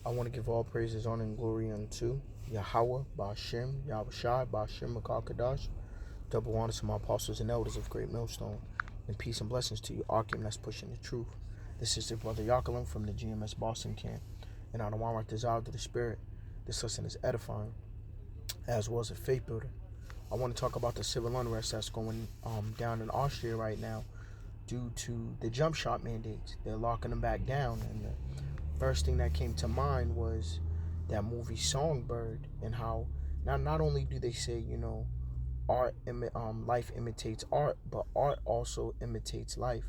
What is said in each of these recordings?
I want to give all praises, honor, and glory unto Yahweh, Ba'ashem, Yahushai, Ba'ashem, Makakadash. Double honor to my apostles and elders of Great Millstone. And peace and blessings to you, Arkham that's pushing the truth. This is the brother Yakalem from the GMS Boston camp. And I don't want to desire to the spirit. This lesson is edifying, as well as a faith builder. I want to talk about the civil unrest that's going down in Austria right now due to the jump shot mandates. They're locking them back down. And the first thing that came to mind was that movie Songbird, and how not only do they say, art life imitates art, but art also imitates life.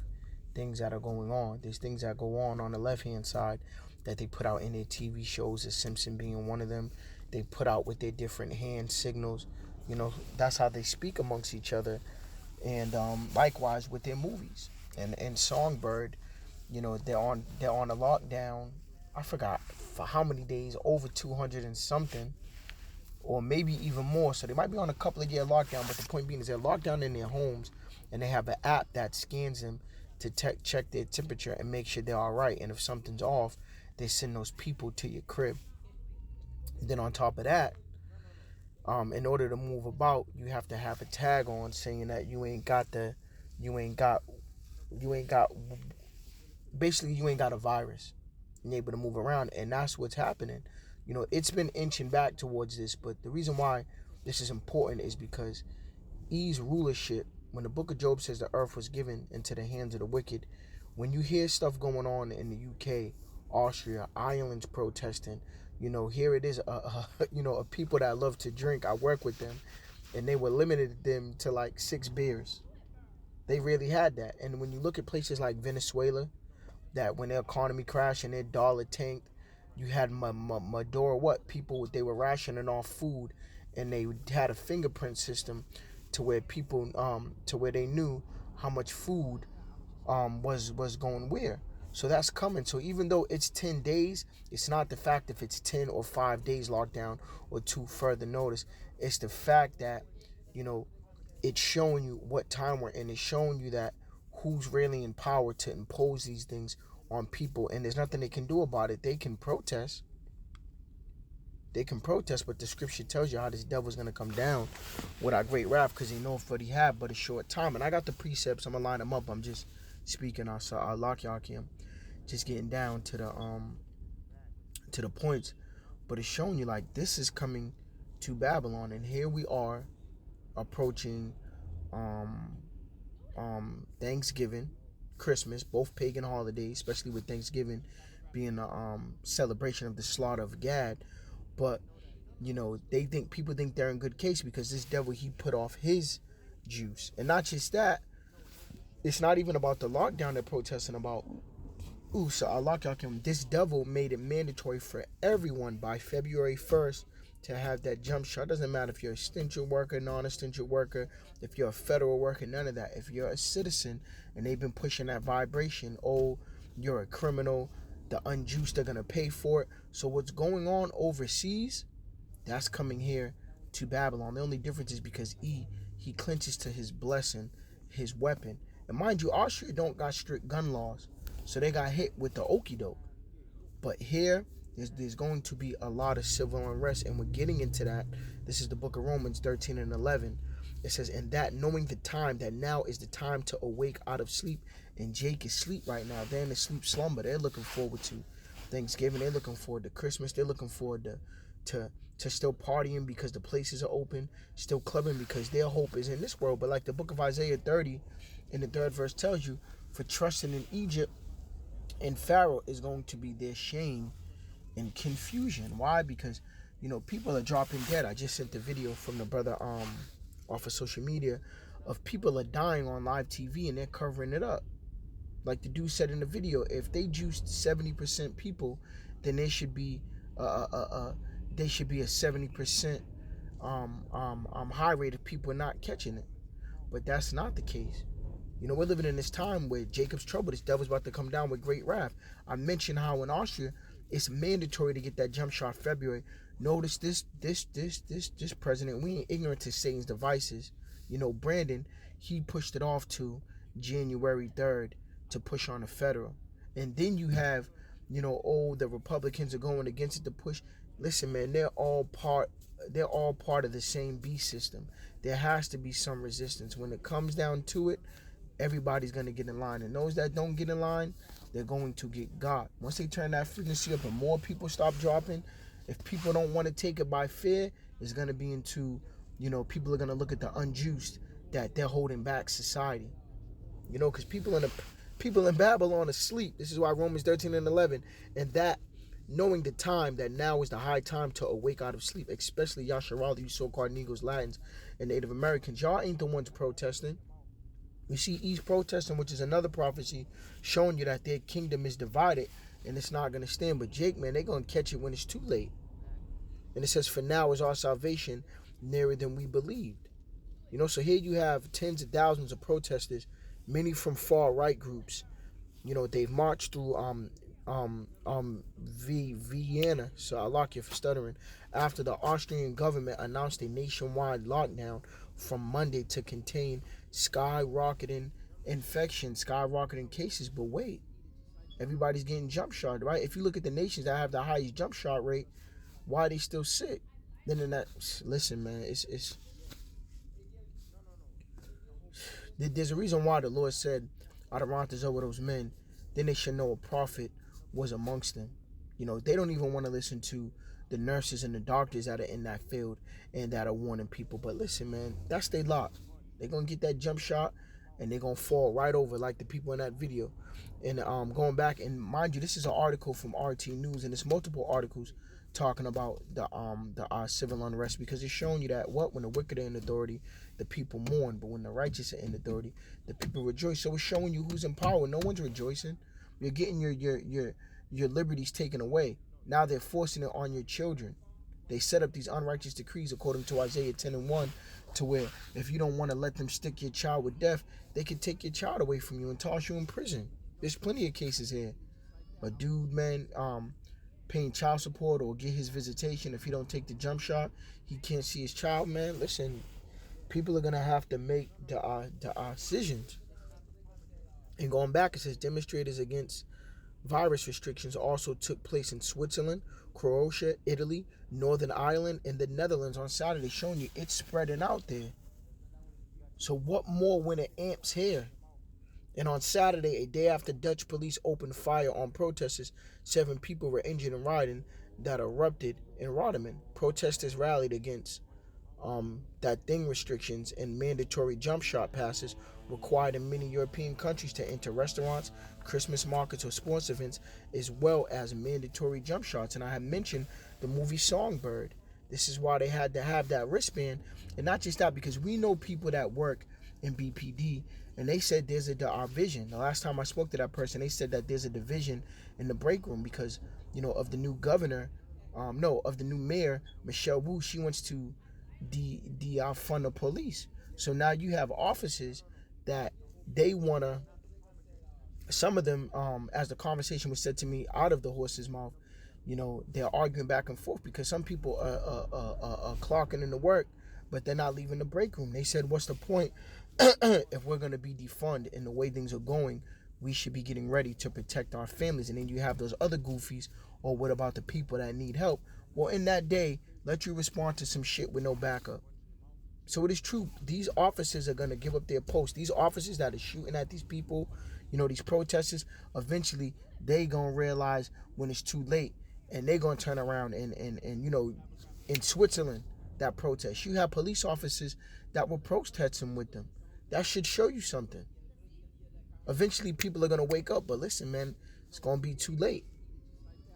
Things that are going on. There's things that go on the left-hand side that they put out in their TV shows, The Simpsons being one of them. They put out with their different hand signals. That's how they speak amongst each other. And likewise with their movies. And Songbird, they're on a lockdown. I forgot for how many days, over 200 and something, or maybe even more. So they might be on a couple of year lockdown, but the point being is they're locked down in their homes, and they have an app that scans them to check their temperature and make sure they're all right. And if something's off, they send those people to your crib. And then on top of that, in order to move about, you have to have a tag on saying that you ain't got basically you ain't got a virus and able to move around. And that's what's happening. It's been inching back towards this, but the reason why this is important is because E's rulership, when the book of Job says the earth was given into the hands of the wicked, when you hear stuff going on in the UK, Austria, Ireland's protesting, here it is, a people that love to drink. I work with them, and they were limited them to like 6 beers. They really had that. And when you look at places like Venezuela, that when their economy crashed and their dollar tanked, you had Maduro, people, they were rationing off food, and they had a fingerprint system to where people, to where they knew how much food was going where. So that's coming. So even though it's 10 days, it's not the fact if it's 10 or 5 days lockdown or 2 further notice. It's the fact that, it's showing you what time we're in. It's showing you that who's really in power to impose these things on people, and there's nothing they can do about it. They can protest. But the scripture tells you how this devil's going to come down with our great wrath, because he knows what he had but a short time. And I got the precepts. I'm going to line them up. I'm just speaking our lock yakim, just getting down to the points. But it's showing you like this is coming to Babylon, and here we are approaching Thanksgiving, Christmas, both pagan holidays, especially with Thanksgiving being a celebration of the slaughter of Gad. But people think they're in good case because this devil, he put off his juice. And not just that, it's not even about the lockdown they're protesting about. This devil made it mandatory for everyone by February 1st to have that jump shot. Doesn't matter if you're a essential worker, non-essential worker, if you're a federal worker, none of that. If you're a citizen and they've been pushing that vibration, you're a criminal, the unjust, they're going to pay for it. So what's going on overseas, that's coming here to Babylon. The only difference is because he clinches to his blessing, his weapon. And mind you, Austria don't got strict gun laws, so they got hit with the okie doke. But here, there's going to be a lot of civil unrest, and we're getting into that. This is the book of Romans 13 and 11. It says, and that knowing the time, that now is the time to awake out of sleep. And Jake is asleep right now. They're in the sleep slumber. They're looking forward to Thanksgiving. They're looking forward to Christmas. They're looking forward to still partying because the places are open, still clubbing because their hope is in this world. But like the book of Isaiah 30 in the 3rd verse tells you, for trusting in Egypt and Pharaoh is going to be their shame and confusion. Why? Because people are dropping dead. I just sent the video from the brother off of social media of people are dying on live TV, and they're covering it up. Like the dude said in the video, if they juiced 70% people, then there should be a 70% high rate of people not catching it. But that's not the case. We're living in this time where Jacob's trouble, this devil's about to come down with great wrath. I mentioned how in Austria it's mandatory to get that jump shot February. Notice this president, we ain't ignorant to Satan's devices. Brandon, he pushed it off to January 3rd to push on the federal. And then you have Oh, the Republicans are going against it to push. Listen, man, they're all part of the same beast system. There has to be some resistance. When it comes down to it, everybody's gonna get in line. And those that don't get in line, they're going to get got. Once they turn that frequency up and more people stop dropping, if people don't want to take it by fear, it's gonna be into, people are gonna look at the unjust that they're holding back society. Because people in Babylon are asleep. This is why Romans 13 and 11, and that knowing the time that now is the high time to awake out of sleep, especially Yasharali, you so-called Negroes, Latins, and Native Americans. Y'all ain't the ones protesting. You see East protesting, which is another prophecy showing you that their kingdom is divided and it's not going to stand. But Jake, man, they're going to catch it when it's too late. And it says, for now is our salvation nearer than we believed. So here you have tens of thousands of protesters, many from far right groups. They've marched through Vienna. So I lock you for stuttering. After the Austrian government announced a nationwide lockdown from Monday to contain skyrocketing infections, skyrocketing cases. But wait, everybody's getting jump shot, right? If you look at the nations that have the highest jump shot rate, why are they still sick? Then that, listen, man, it's there's a reason why the Lord said, Adorantes over those men, then they should know a prophet was amongst them. They don't even want to listen to the nurses and the doctors that are in that field and that are warning people. But listen, man, that's their lot. They're going to get that jump shot and they're going to fall right over like the people in that video. And going back, and mind you, this is an article from RT News, and it's multiple articles talking about the civil unrest, because it's showing you that when the wicked are in authority, the people mourn, but when the righteous are in authority, the people rejoice. So it's showing you who's in power. No one's rejoicing. You're getting your liberties taken away. Now they're forcing it on your children. They set up these unrighteous decrees according to Isaiah 10 and 1, to where if you don't want to let them stick your child with death, they can take your child away from you and toss you in prison. There's plenty of cases here. A dude, man, paying child support or get his visitation. If he don't take the jump shot, he can't see his child, man. Listen, people are going to have to make the decisions. And going back, it says demonstrators against virus restrictions also took place in Switzerland, Croatia, Italy, Northern Ireland, and the Netherlands on Saturday, showing you it's spreading out there. So what more when it amps here? And on Saturday, a day after Dutch police opened fire on protesters, 7 people were injured in rioting that erupted in Rotterdam. Protesters rallied against that thing restrictions and mandatory jump shot passes required in many European countries to enter restaurants, Christmas markets, or sports events, as well as mandatory jump shots. And I have mentioned the movie Songbird. This is why they had to have that wristband. And not just that, because we know people that work in BPD, and they said there's a division. The last time I spoke to that person, they said that there's a division in the break room because, of the new governor, of the new mayor, Michelle Wu. She wants to defund the police. So now you have officers that they want to, some of them, as the conversation was said to me out of the horse's mouth, they're arguing back and forth because some people are clocking into work, but they're not leaving the break room. They said, what's the point if we're going to be defunded and the way things are going? We should be getting ready to protect our families. And then you have those other goofies, or what about the people that need help? Well, in that day, let you respond to some shit with no backup. So it is true. These officers are going to give up their post. These officers that are shooting at these people, these protesters, eventually they going to realize when it's too late, and they going to turn around and in Switzerland, that protest, you have police officers that were protesting with them. That should show you something. Eventually people are going to wake up, but listen, man, it's going to be too late.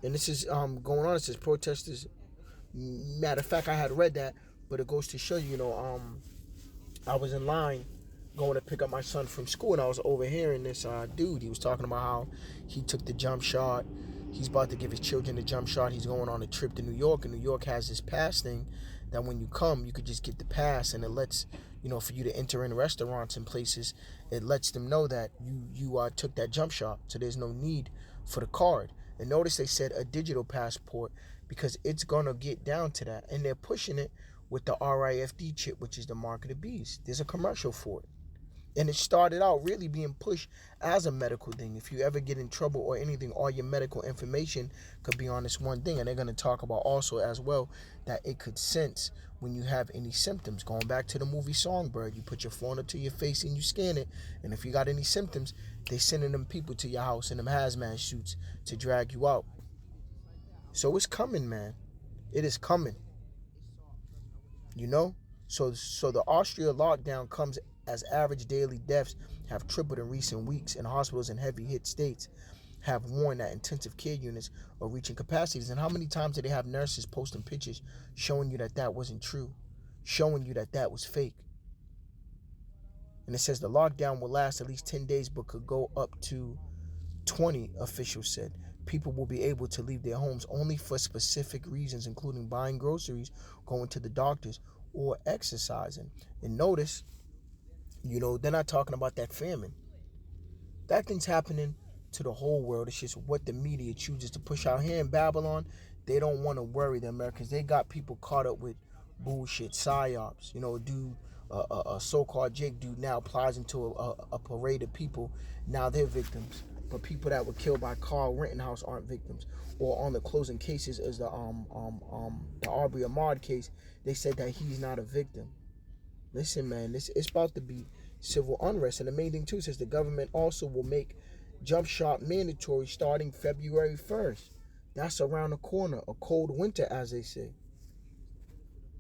And this is going on. It says protesters. Matter of fact, I had read that, but it goes to show you, I was in line going to pick up my son from school, and I was overhearing this dude. He was talking about how he took the jump shot. He's about to give his children the jump shot. He's going on a trip to New York, and New York has this pass thing that when you come, you could just get the pass, and it lets, for you to enter in restaurants and places, it lets them know that you took that jump shot, so there's no need for the card. And notice they said a digital passport, because it's going to get down to that. And they're pushing it with the RIFD chip, which is the mark of the beast. There's a commercial for it. And it started out really being pushed as a medical thing. If you ever get in trouble or anything, all your medical information could be on this one thing. And they're going to talk about also as well that it could sense when you have any symptoms. Going back to the movie Songbird, you put your phone up to your face and you scan it. And if you got any symptoms, they sending them people to your house in them hazmat suits to drag you out. So it's coming, man. It is coming. You know? So the Austria lockdown comes as average daily deaths have tripled in recent weeks, and hospitals in heavy hit states have warned that intensive care units are reaching capacities. And how many times did they have nurses posting pictures showing you that that wasn't true, showing you that that was fake? And it says the lockdown will last at least 10 days but could go up to 20, officials said. People will be able to leave their homes only for specific reasons, including buying groceries, going to the doctors, or exercising. And notice, they're not talking about that famine. That thing's happening to the whole world. It's just what the media chooses to push out. Here in Babylon, they don't want to worry the Americans. They got people caught up with bullshit, psyops. Dude, a so-called Jake dude now plies into a parade of people. Now they're victims. But people that were killed by Carl Rittenhouse aren't victims. Or on the closing cases is the Aubrey Ahmaud case, they said that he's not a victim. Listen, man, it's about to be civil unrest. And the main thing, too, says the government also will make jump shot mandatory starting February 1st. That's around the corner. A cold winter, as they say.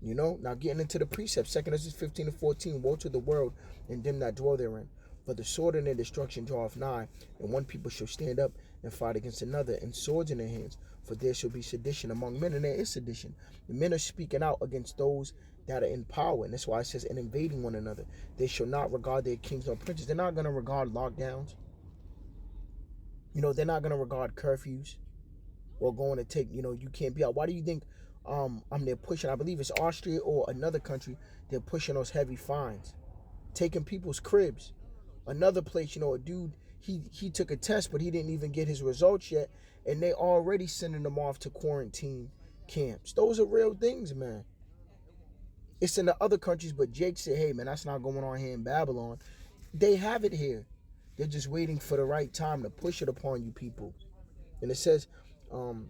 Now getting into the precepts, 2 Ezra 15-14, woe to the world and them that dwell therein. For the sword and their destruction draweth nigh, and one people shall stand up and fight against another, and swords in their hands. For there shall be sedition among men, and there is sedition. The men are speaking out against those that are in power, and that's why it says, and invading one another. They shall not regard their kings nor princes. They're not going to regard lockdowns. They're not going to regard curfews or going to take, you can't be out. Why do you think they're pushing, I believe it's Austria or another country, they're pushing those heavy fines, taking people's cribs? Another place, a dude, he took a test, but he didn't even get his results yet, and they already sending them off to quarantine camps. Those are real things, man. It's in the other countries, but Jake said, hey, man, that's not going on here in Babylon. They have it here. They're just waiting for the right time to push it upon you people. And it says, in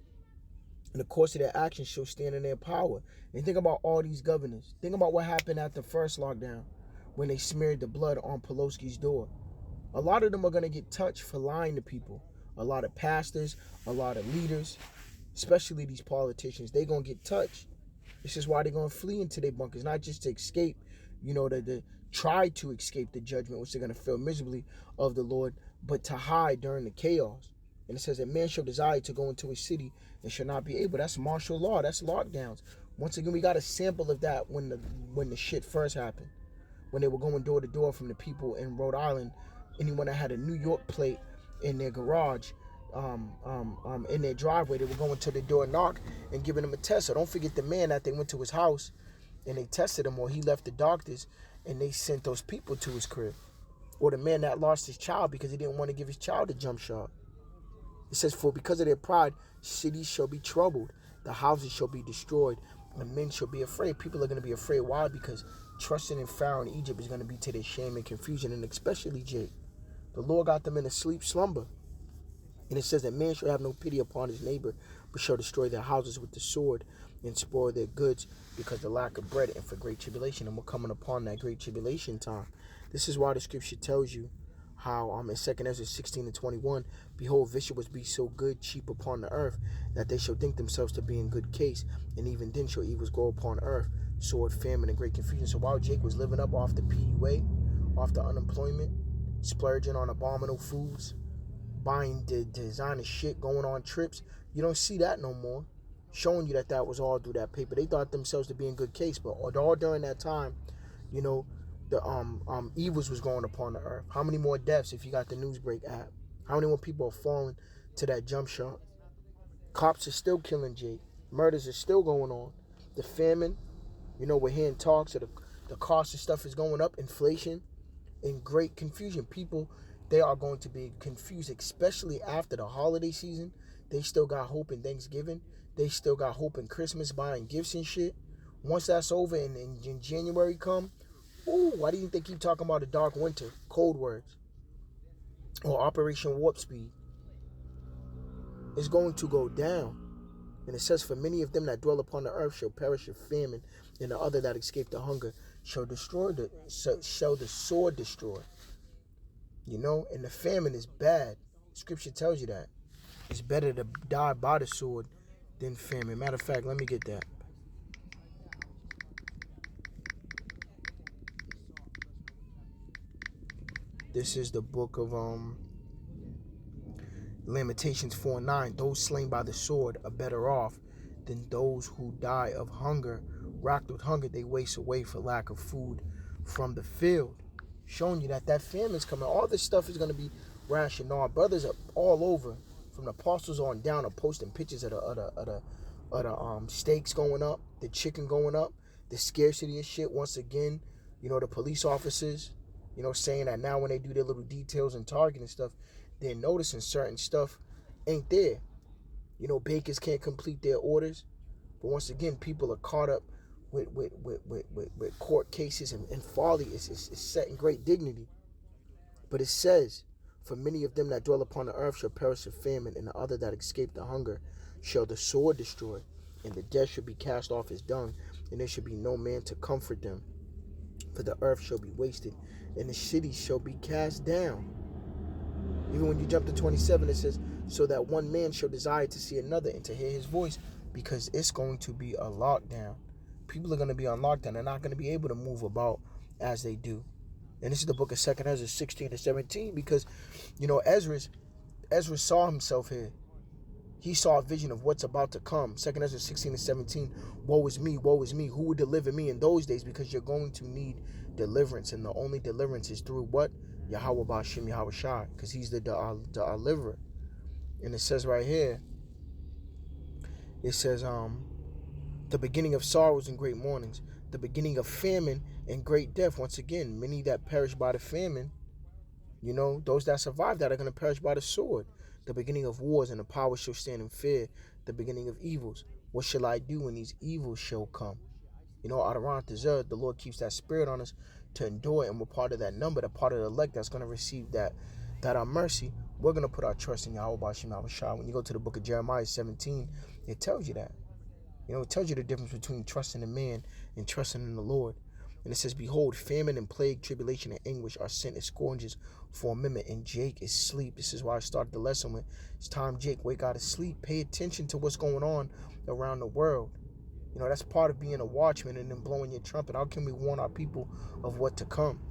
the course of their actions shall stand in their power. And think about all these governors. Think about what happened at the first lockdown when they smeared the blood on Pelosi's door. A lot of them are going to get touched for lying to people. A lot of pastors, a lot of leaders, especially these politicians, they're going to get touched. This is why they're going to flee into their bunkers, not just to escape, to try to escape the judgment, which they're going to feel miserably of the Lord, but to hide during the chaos. And it says that man shall desire to go into a city and shall not be able. That's martial law. That's lockdowns. Once again, we got a sample of that when the shit first happened. When they were going door to door from the people in Rhode Island, anyone that had a New York plate in their garage, in their driveway, they were going to the door knock and giving them a test. So don't forget the man that they went to his house and they tested him, or he left the doctors and they sent those people to his crib. Or the man that lost his child because he didn't want to give his child a jump shot. It says, for because of their pride, cities shall be troubled, the houses shall be destroyed, and men shall be afraid. People are going to be afraid. Why? Because trusting in Pharaoh and Egypt is going to be to their shame and confusion, and especially Jake. The Lord got them in a sleep slumber. And it says that man shall have no pity upon his neighbor, but shall destroy their houses with the sword and spoil their goods because of the lack of bread and for great tribulation. And we're coming upon that great tribulation time. This is why the scripture tells you how in 2 Ezra 16-21, behold, vicious be so good, cheap upon the earth, that they shall think themselves to be in good case, and even then shall evils grow upon earth, sword, famine, and great confusion. So while Jake was living up off the PUA, off the unemployment, splurging on abominable foods, buying designer shit, going on trips, you don't see that no more. Showing you that was all through that paper. They thought themselves to be in good case, but all during that time, the evils was going upon the earth. How many more deaths if you got the Newsbreak app? How many more people are falling to that jump shot? Cops are still killing Jake. Murders are still going on. The famine, we're hearing talks of the cost of stuff is going up. Inflation and great confusion. People, they are going to be confused, especially after the holiday season. They still got hope in Thanksgiving. They still got hope in Christmas, buying gifts and shit. Once that's over and January come, Ooh, why do you think they keep talking about a dark winter? Cold words. Or Operation Warp Speed. It's going to go down. And it says, for many of them that dwell upon the earth shall perish of famine, and the other that escape the hunger shall shall the sword destroy. And the famine is bad. Scripture tells you that. It's better to die by the sword than famine. Matter of fact, let me get that. This is the book of Lamentations 4:9. Those slain by the sword are better off than those who die of hunger. Racked with hunger, they waste away for lack of food from the field. Showing you that famine's coming. All this stuff is going to be rationed. Our brothers are all over, from the apostles on down, are posting pictures of the steaks going up, the chicken going up, the scarcity of shit once again. The police officers, saying that now when they do their little details and target and stuff, they're noticing certain stuff ain't there. Bakers can't complete their orders. But once again, people are caught up with court cases and folly is set in great dignity. But it says, for many of them that dwell upon the earth shall perish of famine, and the other that escape the hunger shall the sword destroy, and the dead shall be cast off as dung, and there shall be no man to comfort them. For the earth shall be wasted, and the cities shall be cast down. Even when you jump to 27, it says, so that one man shall desire to see another and to hear his voice, because it's going to be a lockdown. People are going to be on lockdown. They're not going to be able to move about as they do. And this is the book of 2nd Ezra 16 to 17, because, Ezra saw himself here. He saw a vision of what's about to come. 2nd Ezra 16 to 17, woe is me, who would deliver me in those days? Because you're going to need deliverance, and the only deliverance is through what? Yahweh Ba'Shem Yahweh Shai, because he's the deliverer. And it says right here, it says, the beginning of sorrows and great mournings, the beginning of famine and great death. Once again, many that perish by the famine, those that survive that are going to perish by the sword. The beginning of wars, and the power shall stand in fear. The beginning of evils. What shall I do when these evils shall come? Out of the Lord keeps that spirit on us to endure, and we're part of that number, the part of the elect that's going to receive that mercy. We're going to put our trust in Yahweh Ba'Shem Yahweh Shai. When you go to the book of Jeremiah 17, it tells you that. It tells you the difference between trusting in man and trusting in the Lord. And it says, behold, famine and plague, tribulation and anguish are sent as scourges for a minute, and Jake is asleep. This is why I started the lesson with, it's time, Jake, wake out of sleep. Pay attention to what's going on around the world. That's part of being a watchman and then blowing your trumpet. How can we warn our people of what to come?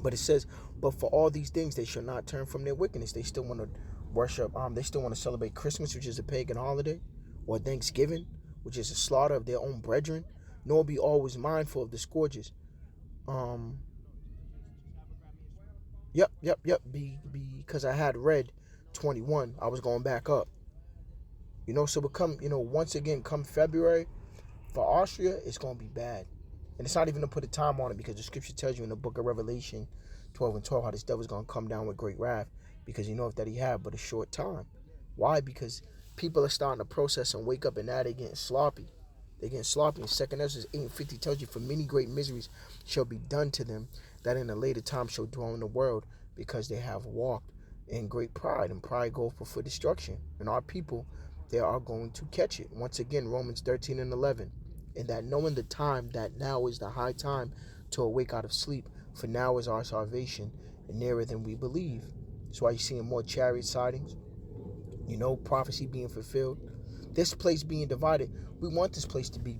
But it says, but for all these things, they shall not turn from their wickedness. They still want to worship, they still want to celebrate Christmas, which is a pagan holiday, or Thanksgiving, which is a slaughter of their own brethren, nor be always mindful of the scourges. Because I had read 21, I was going back up. So become, once again, come February, for Austria, it's going to be bad. And it's not even to put a time on it, because the scripture tells you in the book of Revelation 12 and 12 how this devil's going to come down with great wrath, because that he had but a short time. Why? Because people are starting to process and wake up, and now they're getting sloppy. They're getting sloppy. And 2nd Ezra 8:50 tells you, for many great miseries shall be done to them that in a later time shall dwell in the world, because they have walked in great pride, and pride goeth before destruction. And our people, they are going to catch it. Once again, Romans 13 and 11. And that knowing the time, that now is the high time to awake out of sleep, for now is our salvation and nearer than we believe. That's why you're seeing more chariot sightings, prophecy being fulfilled, this place being divided. We want this place to be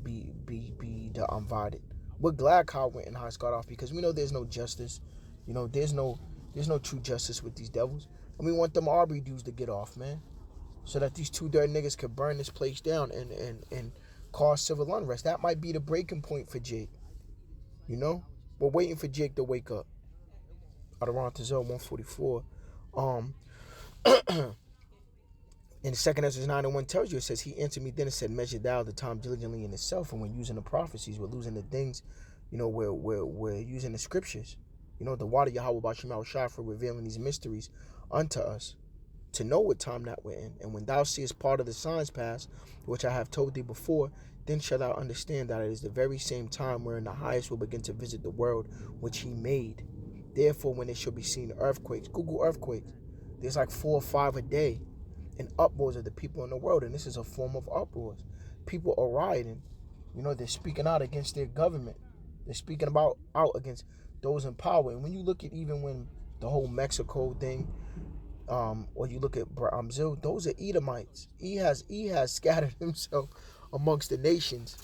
divided. We're glad Kyle Rittenhouse got off, because we know there's no justice. There's no true justice with these devils. And we want them Aubrey dudes to get off, man, so that these two dirt niggas could burn this place down and cause civil unrest. That might be the breaking point for Jake. We're waiting for Jake to wake up. Adorantazel 144. And 2nd Ezra 9 and 1 tells you, it says, he answered me then and said, measure thou the time diligently in itself. And when using the prophecies, we're losing the things, we're using the scriptures. The water Yahweh Ba'Shem Yahweh Shai for revealing these mysteries unto us, to know what time that we're in. And when thou seest part of the signs pass, which I have told thee before, then shalt thou understand that it is the very same time wherein the highest will begin to visit the world which he made. Therefore, when it shall be seen earthquakes, Google earthquakes, there's like 4 or 5 a day, and uproars of the people in the world. And this is a form of uproars. People are rioting. They're speaking out against their government. They're speaking out against those in power. And when you look at even when the whole Mexico thing, or you look at Brazil, those are Edomites. He has scattered himself amongst the nations,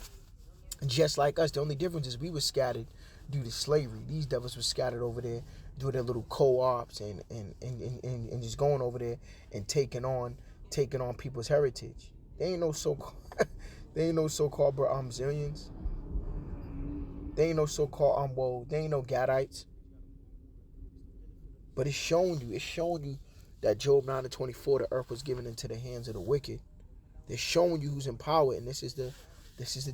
just like us. The only difference is we were scattered due to slavery. These devils were scattered over there doing their little co-ops and just going over there and taking on people's heritage. They ain't no so they ain't no so-called Brazilians. They ain't no so-called they ain't no Gadites. But it's showing you that Job 9:24, the earth was given into the hands of the wicked. They're showing you who's in power, and this is the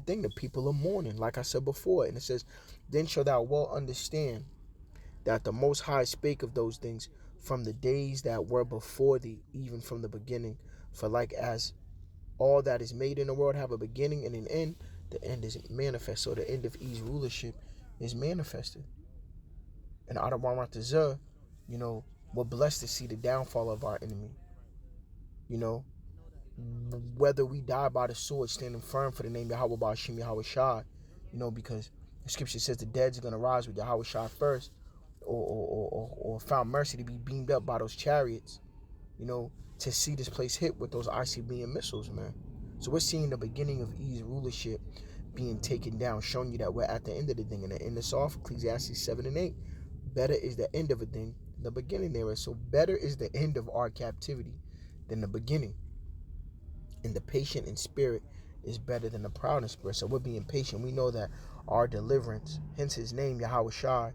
thing that people are mourning, like I said before. And it says, then shalt thou well understand that the Most High spake of those things from the days that were before thee, even from the beginning. For like as all that is made in the world have a beginning and an end, the end is manifest. So the end of E's rulership is manifested. And out of Baratazah, we're blessed to see the downfall of our enemy. You know, whether we die by the sword, standing firm for the name Yahweh Ba'ashim Yahweh Shai, because the scripture says the dead's are going to rise with Yahweh Shai first, or found mercy to be beamed up by those chariots, to see this place hit with those ICBM missiles, man. So we're seeing the beginning of E's rulership being taken down, showing you that we're at the end of the thing. And the end is off, Ecclesiastes 7 and 8. Better is the end of a thing than the beginning thereof. So better is the end of our captivity than the beginning. And the patient in spirit is better than the proud in spirit. So we're being patient. We know that our deliverance, hence his name, Yahweh Shai,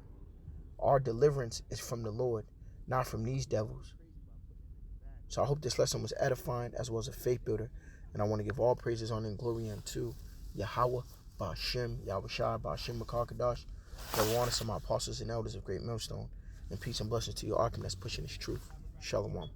our deliverance is from the Lord, not from these devils. So I hope this lesson was edifying as well as a faith builder. And I want to give all praises, honor, and glory unto Yahweh, Ba'ashem, Yahweh Shai, Ba'ashem, Makar-Kadash. Go on to some of my apostles and elders of Great Millstone. And peace and blessings to your Arkham that's pushing this truth. Shalom.